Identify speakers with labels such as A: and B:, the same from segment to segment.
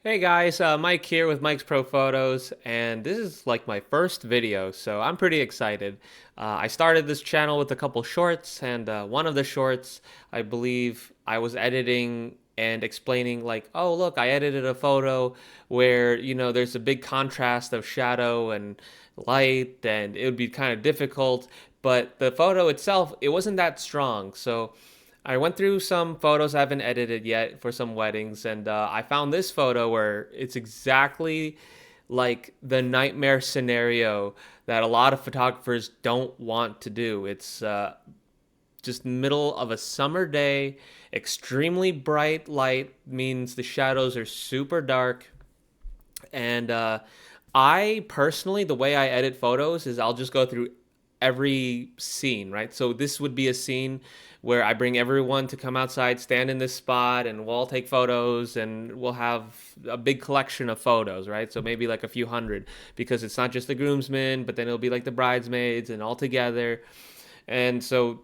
A: Hey guys, Mike here with Mike's Pro Photos, and this is like my first video, so I'm pretty excited. I started this channel with a couple shorts, and one of the shorts, I believe I was editing and explaining like, oh look, I edited a photo where, there's a big contrast of shadow and light, and it would be kind of difficult, but the photo itself, it wasn't that strong, so I went through some photos I haven't edited yet for some weddings, and I found this photo where it's exactly like the nightmare scenario that a lot of photographers don't want to do. It's just middle of a summer day, extremely bright light means the shadows are super dark, and I personally, the way I edit photos is I'll just go through every scene, right? So this would be a scene where I bring everyone to come outside, stand in this spot, and we'll all take photos, and we'll have a big collection of photos, right? So maybe like a few hundred, because it's not just the groomsmen, but then it'll be like the bridesmaids and all together. And so,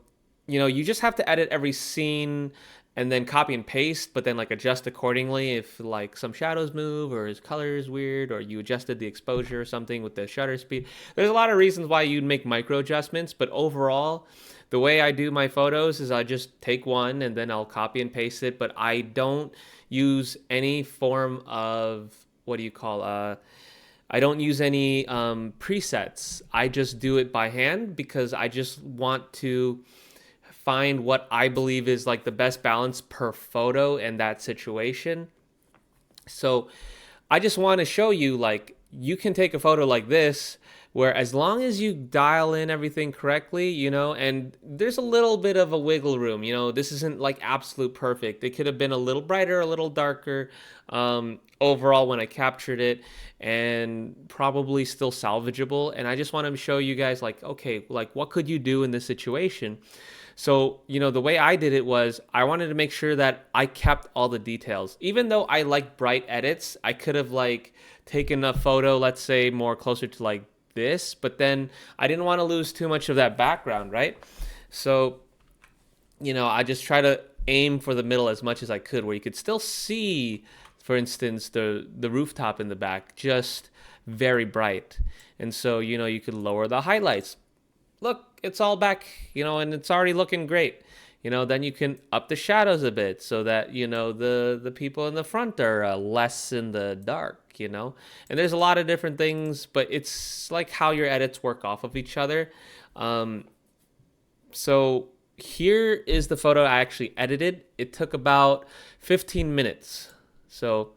A: you just have to edit every scene and then copy and paste, but then like adjust accordingly if like some shadows move or his color is weird or you adjusted the exposure or something with the shutter speed. There's a lot of reasons why you'd make micro adjustments, but overall, the way I do my photos is I just take one and then I'll copy and paste it, but I don't use any form of what do you call I don't use any presets. I just do it by hand because I just want to find what I believe is like the best balance per photo in that situation. So I just want to show you like you can take a photo like this where as long as you dial in everything correctly, and there's a little bit of a wiggle room, this isn't like absolute perfect. It could have been a little brighter, a little darker overall when I captured it, and probably still salvageable. And I just want to show you guys like, okay, like what could you do in this situation? So, the way I did it was I wanted to make sure that I kept all the details. Even though I like bright edits, I could have like taken a photo, let's say more closer to like this, but then I didn't want to lose too much of that background, right? So, I just try to aim for the middle as much as I could where you could still see, for instance, the rooftop in the back, just very bright. And so, you could lower the highlights, look, it's all back, and it's already looking great. Then you can up the shadows a bit so that, the people in the front are less in the dark. And there's a lot of different things, but it's like how your edits work off of each other. Um, so here is the photo I actually edited. It took about 15 minutes. So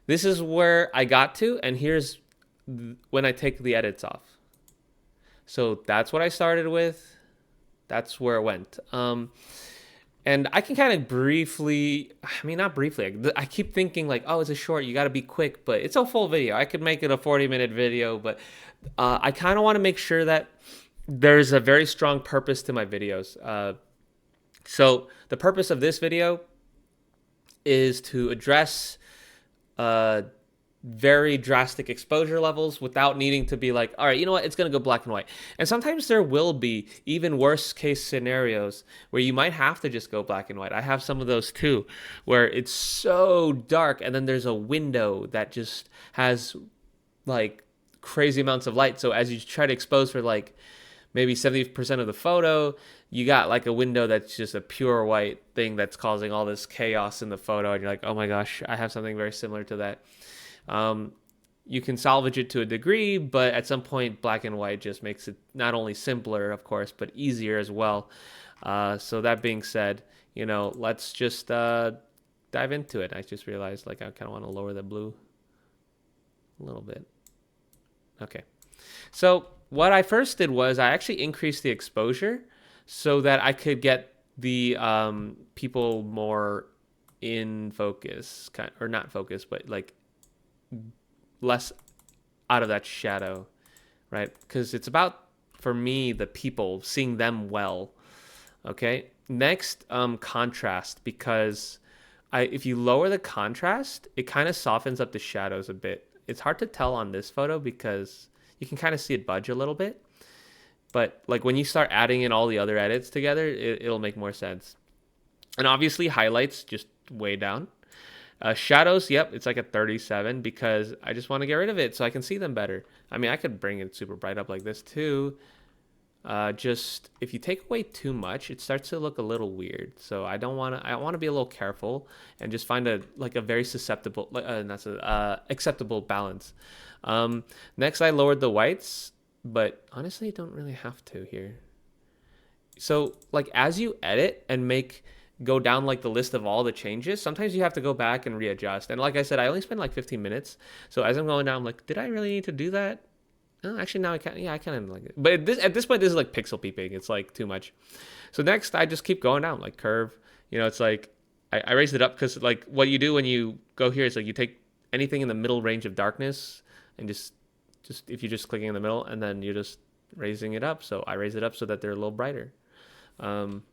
A: this is where I got to, and here's when I take the edits off. So that's what I started with. That's where it went. And I can kind of briefly, I mean, not briefly, I keep thinking like, oh, it's a short, you got to be quick, but it's a full video. I could make it a 40-minute video, but I kind of want to make sure that there's a very strong purpose to my videos. So the purpose of this video is to address uh, very drastic exposure levels without needing to be like, all right, you know what, it's going to go black and white. And sometimes there will be even worse case scenarios where you might have to just go black and white. I have some of those too, where it's so dark and then there's a window that just has like crazy amounts of light. So as you try to expose for like maybe 70% of the photo, you got like a window that's just a pure white thing that's causing all this chaos in the photo. And you're like, oh my gosh, I have something very similar to that. Um, you can salvage it to a degree, but at some point, black and white just makes it not only simpler, of course, but easier as well. So that being said, let's just dive into it. I just realized like I kind of want to lower the blue a little bit. Okay. So what I first did was I actually increased the exposure so that I could get the people more in focus, or not focus, but like less out of that shadow, right? Because it's about, for me, the people, seeing them well. Okay. Next, contrast, because if you lower the contrast, it kind of softens up the shadows a bit. It's hard to tell on this photo because you can kind of see it budge a little bit. But like when you start adding in all the other edits together, it'll make more sense. And obviously highlights just way down. Shadows, yep, it's like a 37 because I just want to get rid of it so I can see them better. I mean, I could bring it super bright up like this too. Just if you take away too much, it starts to look a little weird. So I don't want to. I want to be a little careful and just find a like a very susceptible, that's a acceptable balance. Next, I lowered the whites, but honestly, I don't really have to here. So like as you edit and make go down like the list of all the changes, sometimes you have to go back and readjust. And like I said, I only spent like 15 minutes. So as I'm going down, I'm like, did I really need to do that? Oh, actually, now I can. Yeah, I kind of like it. But at this point, this is like pixel peeping. It's like too much. So next, I just keep going down like curve. It's like I raised it up because like what you do when you go here is like you take anything in the middle range of darkness and just if you're just clicking in the middle and then you're just raising it up. So I raise it up so that they're a little brighter. Um,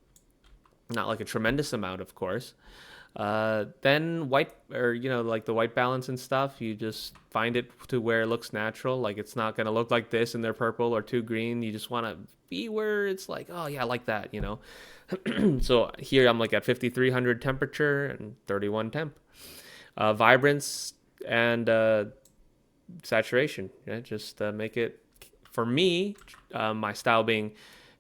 A: Not like a tremendous amount, of course. Then white, or like the white balance and stuff, you just find it to where it looks natural. Like it's not gonna look like this and they're purple or too green. You just want to be where it's like, oh yeah, I like that. So here I'm like at 5300 temperature and 31 temp. Vibrance and saturation. Yeah, just make it for me. My style being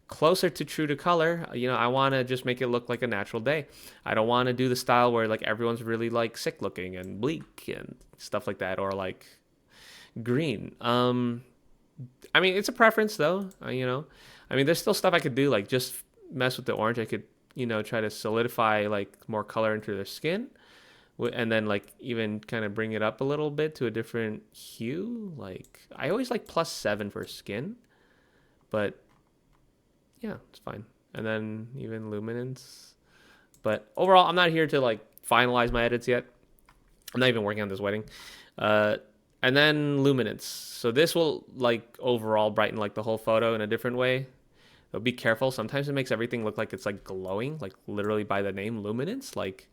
A: closer to true to color. I want to just make it look like a natural day. I don't want to do the style where like everyone's really like sick looking and bleak and stuff like that, or like green. I mean, it's a preference though. I mean, there's still stuff I could do, like just mess with the orange. I could try to solidify like more color into their skin, and then like even kind of bring it up a little bit to a different hue. Like I always like +7 for skin, but yeah, it's fine. And then even luminance. But overall, I'm not here to like finalize my edits yet. I'm not even working on this wedding. And then luminance. So this will like overall brighten like the whole photo in a different way. So be careful. Sometimes it makes everything look like it's like glowing, like literally by the name luminance. Like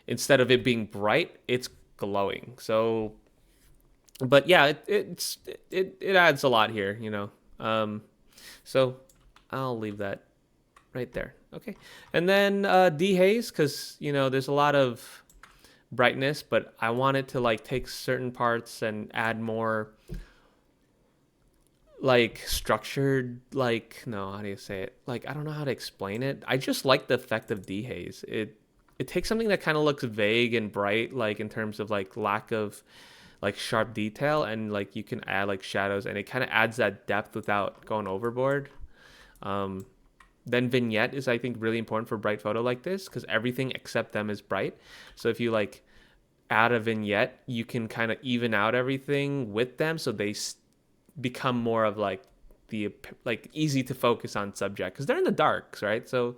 A: instead of it being bright, it's glowing. So, but yeah, it adds a lot here. So I'll leave that right there. Okay. And then dehaze, because, there's a lot of brightness, but I want it to like take certain parts and add more like structured, like, no, how do you say it? Like, I don't know how to explain it. I just like the effect of dehaze. It takes something that kind of looks vague and bright, like in terms of like lack of like sharp detail, and like you can add like shadows, and it kind of adds that depth without going overboard. Then vignette is, I think, really important for bright photo like this, because everything except them is bright. So if you like add a vignette, you can kind of even out everything with them, so they become more of like the like easy to focus on subject, because they're in the darks, right? So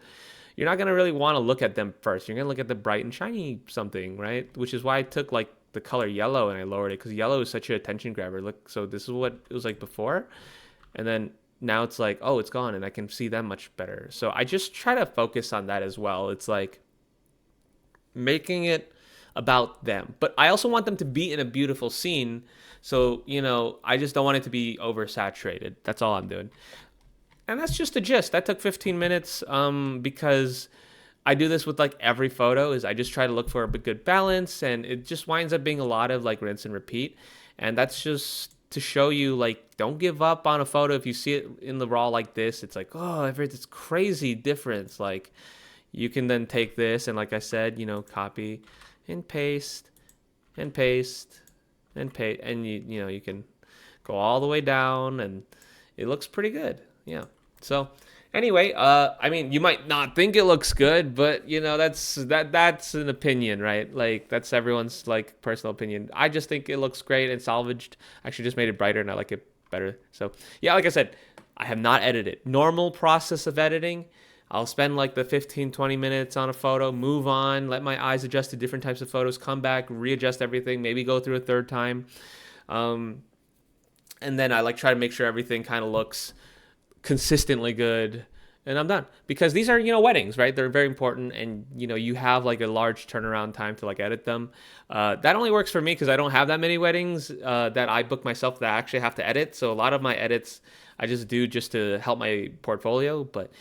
A: you're not gonna really want to look at them first. You're gonna look at the bright and shiny something, right? Which is why I took like the color yellow and I lowered it, because yellow is such an attention grabber. Look, so this is what it was like before, and then now it's like, oh, it's gone and I can see them much better. So I just try to focus on that as well. It's like making it about them, but I also want them to be in a beautiful scene. So, I just don't want it to be oversaturated. That's all I'm doing. And that's just a gist. That took 15 minutes because I do this with like every photo, is I just try to look for a good balance, and it just winds up being a lot of like rinse and repeat. And that's just to show you, like, don't give up on a photo if you see it in the raw like this. It's like, oh, it's crazy difference. Like, you can then take this and, like I said, copy and paste and paste and paste, and you can go all the way down, and it looks pretty good. Yeah. So anyway, I mean, you might not think it looks good, but that's an opinion, right? Like that's everyone's like personal opinion. I just think it looks great and salvaged. Actually, just made it brighter, and I like it better. So yeah, like I said, I have not edited. Normal process of editing. I'll spend like the 15-20 minutes on a photo, move on, let my eyes adjust to different types of photos, come back, readjust everything, maybe go through a third time. And then I like try to make sure everything kind of looks consistently good, and I'm done, because these are weddings, right? They're very important, and you have like a large turnaround time to like edit them. That only works for me because I don't have that many weddings that I book myself that I actually have to edit. So a lot of my edits I just do just to help my portfolio. But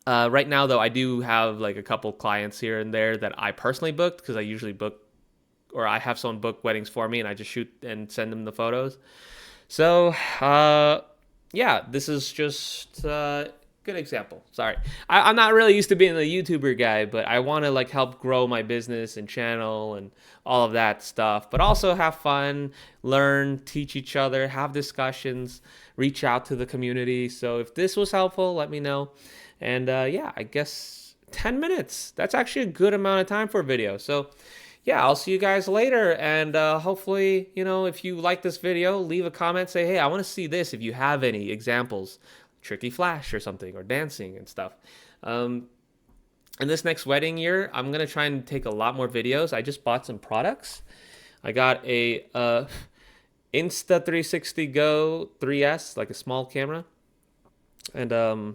A: Right now, though, I do have like a couple clients here and there that I personally booked because I usually book, or I have someone book weddings for me and I just shoot and send them the photos. So, yeah, this is just good example. Sorry, I'm not really used to being a YouTuber guy, but I want to like help grow my business and channel and all of that stuff, but also have fun, learn, teach each other, have discussions, reach out to the community. So if this was helpful, let me know. And yeah, I guess 10 minutes. That's actually a good amount of time for a video. So yeah, I'll see you guys later. And hopefully, you know, if you like this video, leave a comment, say, hey, I want to see this if you have any examples, tricky flash or something, or dancing and stuff. In this next wedding year, I'm going to try and take a lot more videos. I just bought some products. I got a Insta360 Go 3S, like a small camera, and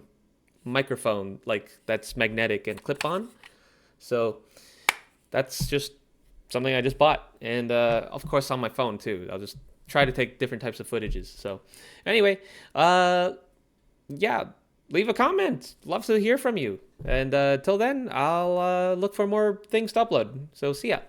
A: microphone, like that's magnetic and clip-on. So that's just something I just bought, and of course on my phone too. I'll just try to take different types of footages. So anyway, yeah, leave a comment. Love to hear from you. And till then, I'll look for more things to upload. So see ya.